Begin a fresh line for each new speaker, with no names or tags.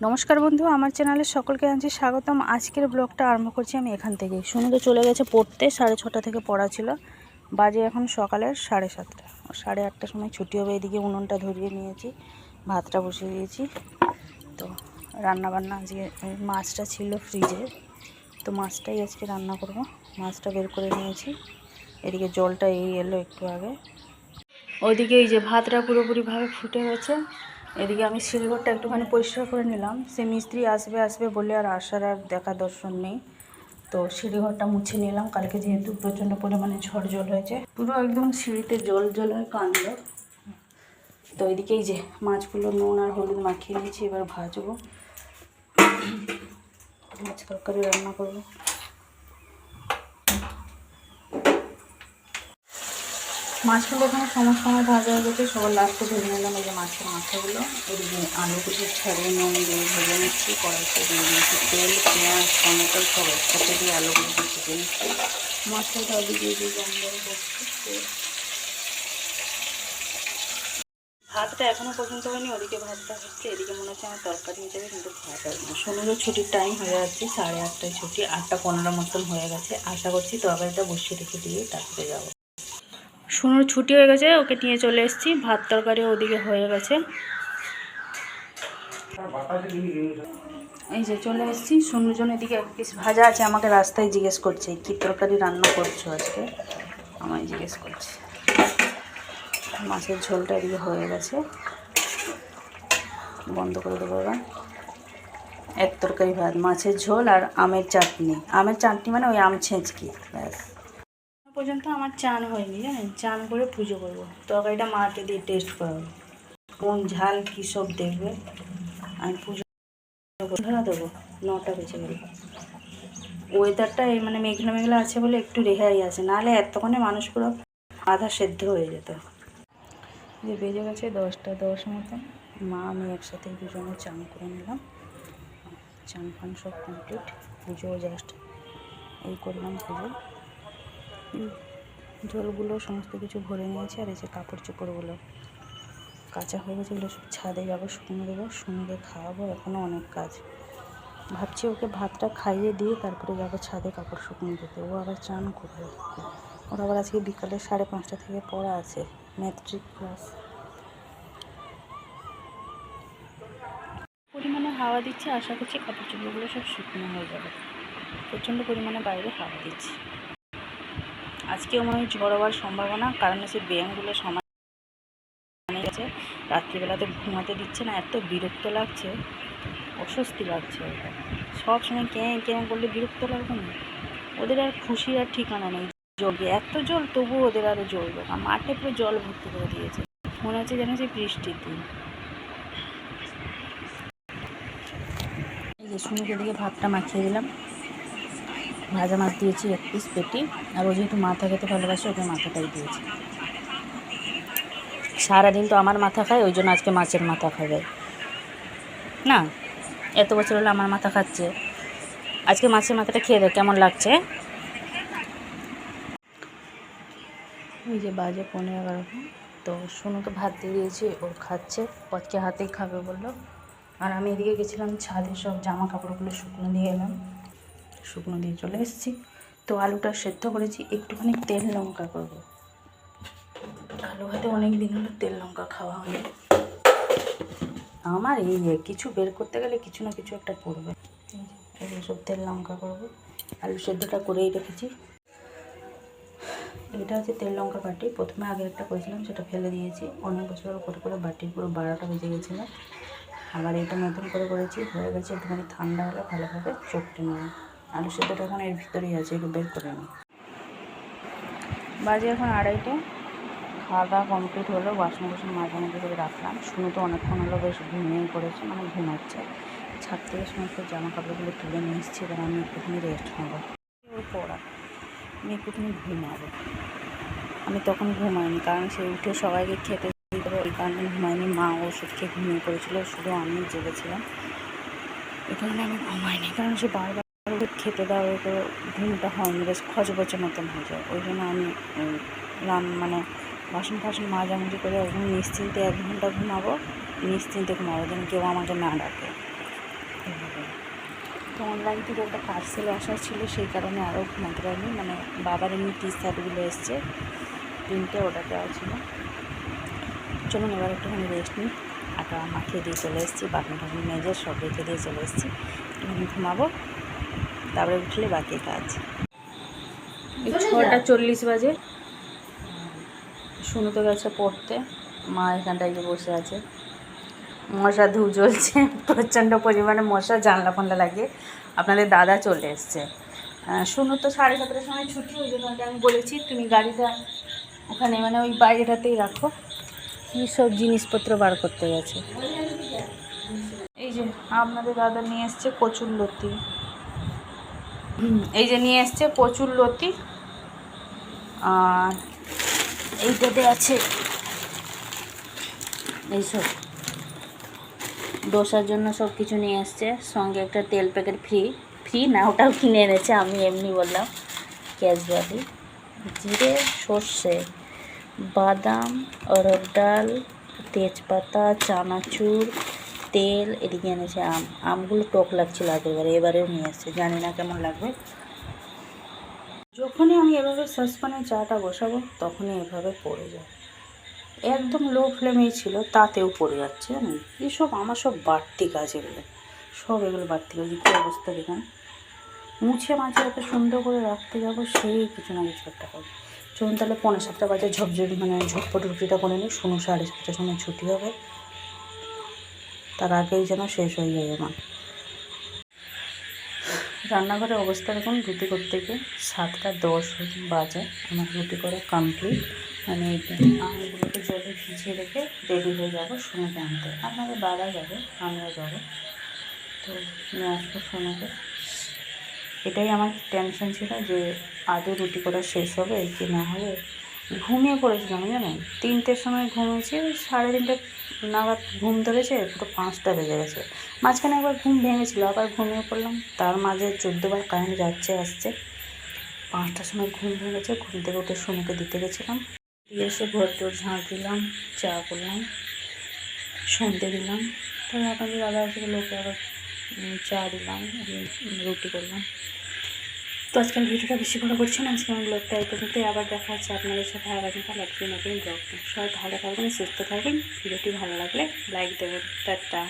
নমস্কার বন্ধু, আমার চ্যানেলে সকলকে জানাচ্ছি স্বাগতম। আজকের ব্লগটা আরম্ভ করছি আমি এখান থেকে। শুনে তো চলে গেছে পড়তে, 6:30 থেকে পড়া ছিল। বাজে এখন সকালের 7:30, 8:30টার সময় ছুটি হবে। এদিকে উনুনটা ধরিয়ে নিয়েছি, ভাতটা বসিয়ে দিয়েছি। তো রান্নাবান্না আজকে মাছটা ছিল ফ্রিজে, তো মাছটাই আজকে রান্না করব। মাছটা বের করে নিয়েছি। এদিকে জলটা এলো একটু আগে। ওইদিকে এই যে ভাতটা পুরোপুরিভাবে ফুটে গেছে। এদিকে আমি শিলঘরটা একটুখানি পরিষ্কার করে নিলাম। সে মিস্ত্রি আসবে বলে আর আসার আর দেখা দর্শন নেই। তো সিঁড়িঘরটা মুছে নিলাম, কালকে যেহেতু প্রচণ্ড পরিমাণে ঝড় জল হয়েছে, পুরো একদম সিঁড়িতে জল হয়ে কাঁদল। তো এদিকে এই যে মাছগুলো নুন আর হলুদ মাখিয়ে নিয়েছি, এবার ভাজবো। মাছ তরকারি রান্না করবো। মাছগুলো এখানে সময় ভাজা হয়ে গেছে, সবার লাস্টে ভেজে নিলাম এই যে মাছের মাথাগুলো। এদিকে আলুগুলো ছাড়িয়ে নুন দিয়ে ভেজে নিচ্ছি, কড়াইতে দিয়ে দিয়েছি তেল, পেঁয়াজ, টমেটো সব একসাথে দিয়ে আলুগুলো ভেজে নিচ্ছি। মশলাটা ওদিকে দিয়ে গন্ধ করছি। ভাতটা এখনও পর্যন্ত হয়নি, ওদিকে ভাতটা হচ্ছে, এদিকে মনে হচ্ছে আমার তরকারি হয়ে যাবে, কিন্তু ভাত হবে না। শনিবার ছুটির টাইম হয়ে যাচ্ছে, 8:30টায় ছুটি, 8:15 মতন হয়ে গেছে। আশা করছি তরকারিটা বসিয়ে রেখে দিয়ে তারপরে যাবো। সোনুর ছুটি হয়ে গেছে, ওকে নিয়ে চলে এসেছি। ভাত তরকারি ওদিকে হয়ে গেছে। এই যে চলে এসেছি। সোনুর জন্য এদিকে এক পিস ভাজা আছে। আমাকে রাস্তায় জিজ্ঞেস করছে কী তরকারি রান্না করছো আজকে, আমায় জিজ্ঞেস করছে। মাছের ঝোলটা এদিকে হয়ে গেছে, বন্ধ করে দেবো এবার। এক তরকারি ভাত, মাছের ঝোল আর আমের চাটনি। আমের চাটনি মানে ওই আম ছেঁচকি, ব্যাস। পর্যন্ত আমার চান হয়নি, জানেন। চান করে পুজো করবো, তরকারিটা মাকে দিয়ে টেস্ট করাবো কোন ঝাল কী সব দেখবে। আমি পুজো ধরা দেবো, 9টা বেজে গেল। ওয়েদারটা এই মানে মেঘলা আছে বলে একটু রেহাই আছে, নাহলে এতক্ষণে মানুষ পুরো আধা সেদ্ধ হয়ে যেত। যে বেজে গেছে 10টা 10 মতন। মা আমি একসাথে দুজনে চান করে নিলাম। চান ফান সব কমপ্লিট, পুজো জাস্ট এই করলাম পুজো। জলগুলো সমস্ত কিছু ভরে নিয়েছি। আর এই যে কাপড় চোপড়গুলো কাঁচা হয়ে গেছে, এগুলো সব ছাদে যাবো, শুকনো দেবো, শুনুকে খাওয়াবো। এখনও অনেক কাজ। ভাবছি ওকে ভাতটা খাইয়ে দিয়ে তারপরে যাবো ছাদে কাপড় শুকনো দিতে। ও আবার চান করবে। ওর আবার আজকে বিকালে 5:30 থেকে পড়া আছে, ম্যাট্রিক ক্লাস। পরিমাণে হাওয়া দিচ্ছে, আশা করছি কাপড় চোপড়গুলো সব শুকনো হয়ে যাবে। প্রচণ্ড পরিমাণে বাইরে হাওয়া দিচ্ছে। আজকেও মনে হয় ঝড় হওয়ার সম্ভাবনা, কারণ সে ব্যায়ামগুলো সময় গেছে। রাত্রিবেলাতে ঘুমাতে দিচ্ছে না, এত বিরক্ত লাগছে, অস্বস্তি লাগছে। ওটা সব সময় কেন করলে বিরক্ত লাগবে না। ওদের আর খুশি আর ঠিকানা নেই। জ্বলবে এত জল, তবুও ওদের আরও জ্বলবে। মাঠে পুরো জল ভর্তি করে দিয়েছে, মনে হচ্ছে যেন সেই বৃষ্টির দিন। এই যে শুনুকে দিকে ভাতটা মাখিয়ে দিলাম। ভাজা মাছ দিয়েছি 1 পিস পেটি, আর ও যেহেতু মাথা খেতে ভালোবাসে, ওকে মাথাটাই দিয়েছি। সারাদিন তো আমার মাথা খায়, ওই জন্য আজকে মাছের মাথা খাবে না। এত বছর হলো আমার মাথা খাচ্ছে, আজকে মাছের মাথাটা খেয়ে দেয় কেমন লাগছে। ওই যে বাজে 11:15। তো শুনুকে ভাত দিয়ে দিয়েছি, ও খাচ্ছে। আজকে হাতেই খাবে বললো। আর আমি এদিকে গেছিলাম ছাদে, সব জামা কাপড়গুলো শুকনো দিয়ে এলাম। শুকনো দিয়ে চলে এসেছি। তো আলুটা সেদ্ধ করেছি, একটুখানি তেল লঙ্কা করবো। আলু ভাতে অনেক দিন হলো তেল লঙ্কা খাওয়া হয়নি। আমার এই কিছু বের করতে গেলে কিছু না কিছু একটা পড়বে। এই সব তেল লঙ্কা করবো। আলু সেদ্ধটা করেই রেখেছি। এটা হচ্ছে তেল লঙ্কা বাটি। প্রথমে আগে একটা করেছিলাম, সেটা ফেলে দিয়েছি। অনেক বছর করে বাটির পুরো 12টা বেজে গেছিলো। আবার এটা নতুন করে করেছি, হয়ে গেছে। একটুখানি ঠান্ডা হলে ভালোভাবে চটকে নেব। আলু সেদ্ধটা এখন এর ভিতরেই আছে, একটু বের করে নিই। বাজে এখন 2:30। খাওয়া দাওয়া কমপ্লিট হলো, বাসন মাঝামাঝি করে রাখলাম। শুনে তো অনেকক্ষণ হলো বেশ ঘুমিয়ে পড়েছে, মানে ঘুমাচ্ছে। ছাদ থেকে সমস্ত জামা কাপড়গুলো তুলে নিয়ে এসেছি। এবার আমি একটুখানি রেস্ট নেবো। ওর পড়া, আমি একটুখানি ঘুমাবো। আমি তখন ঘুমাইনি, কারণ সে উঠে সবাইকে খেতে দিতে হবে, এই কারণে ঘুমাইনি। মা ওষুধ খেয়ে ঘুমিয়ে পড়েছিল, শুধু আমি জেগেছিলাম। এই কারণে আমি ঘুমাইনি, কারণ সে বারবার খেতে দেওয়া তো ঘুমটা হয়নি, বেশ খচবচে মতন হয়ে যায়। ওই জন্য আমি মানে বাসন মাঝামাঝি করে একদম নিশ্চিন্তে 1 ঘন্টা ঘুমাবো, নিশ্চিন্তে ঘুমাবো, যেন কেউ আমাকে না ডাকে। তো অনলাইন থেকে একটা পার্সেল আসার ছিল, সেই কারণে আরও ঘুমাতে পারিনি। মানে বাবার এমনি টি শার্টগুলো এসছে, প্রিন্টে অর্ডার দেওয়া ছিল। চলুন এবার একটুখানি রেস্ট নিই। আটা মাখিয়ে দিয়ে চলে এসেছি, বাটন টাটন মেজে সব রেখে দিয়ে চলে এসেছি। একটুখানি ঘুমাবো, তারপরে উঠলে বাকি কাজ। 6:40 বাজে। শুনু তো গেছে পড়তে, মা এখানটায় গিয়ে বসে আছে। মশা ধু জ্বলছে, প্রচণ্ড পরিমাণে মশা, জানলা ফানলা লাগিয়ে। আপনাদের দাদা চলে এসছে। শুনু তো 7:30টার সময় ছুটি, ওই জন্য আমি বলেছি তুমি গাড়িটা ওখানে মানে ওই বাইরেটাতেই রাখো। কী সব জিনিসপত্র বার করতে গেছে। এই যে আপনাদের দাদা নিয়ে এসছে কচুর লতি, এই যে নিয়ে এসছে কচুর লতি। আর এইটাতে আছে এইসব ডোসার জন্য সব কিছু নিয়ে এসছে, সঙ্গে একটা তেল প্যাকেট ফ্রি না, ওটাও কিনে এনেছে, আমি এমনি বললাম ক্যাজুয়ালি। জিরে, সর্ষে, বাদাম, অরহর ডাল, তেজপাতা, চানাচুর, তেল, এদিকে এনেছে আমগুলো টক লাগছিল আগেরবারে, এবারেও নিয়ে এসছে, জানি না কেমন লাগবে। যখনই আমি এভাবে সসপ্যানে চাটা বসাবো তখনই এভাবে পড়ে যায়। একদম লো ফ্লেমেই ছিল, তাতেও পড়ে যাচ্ছে জানেন। এসব আমার সব বাড়তি কাজ, এগুলো সব বাড়তি কাজ। কী অবস্থা দেখুন, মুছে মাছে এত সুন্দর করে রাখতে যাবো, সেই কিছু না কিছু একটা হবে। চলুন তাহলে 6:45 বাজে ঝপঝপি মানে ঝটপট রুটিটা করে নিই। 7:30টার সময় ছুটি হবে, তার আগেই যেন শেষ হয়ে যায় আমার। রান্নাঘরের অবস্থা দেখুন, রুটি করতে গিয়ে 7:10 বাজে আমার রুটি করা কমপ্লিট। মানে আমগুলোকে জলে ভিজিয়ে রেখে রেডি হয়ে যাবো সোনাকে আনতে। আপনাদের দাদা যাবে, আমিও যাবো, তো নিয়ে আসবো সোনাকে। এটাই আমার টেনশন ছিল যে আদৌ রুটি করা শেষ হবে কি না হবে। ঘুমিয়ে পড়েছিলাম জানেন, 3টের সময় ঘুমিয়েছি, 3:30 নাগাদ ঘুম ধরেছে, পুরো 5টা বেজে গেছে। মাঝখানে একবার ঘুম ভেঙেছিল, আবার ঘুমিয়ে পড়লাম, তার মাঝে 14বার কারেন্ট যাচ্ছে আসছে। 5টার সময় ঘুম ভেঙেছে, ঘুম থেকে উঠে সোনুকে দিতে গেছিলাম, দিয়ে এসে ঘর তোর ঝাঁট দিলাম, চা করলাম, সন্ধে দিলাম। তারপর আপনাদের দাদা আসলে লোকে আবার চা দিলাম, রুটি করলাম। তো আজকাল ভিডিওটা বেশি বড় করছি না, আজকে আমি ব্লগটা এই পর্যন্ত। আবার দেখা হচ্ছে আপনাদের সাথে আগামীকাল একটি নতুন ব্লগ। সবাই ভালো থাকবেন, সুস্থ থাকবেন। ভিডিওটি ভালো লাগলে লাইক দেবেন। টাটা।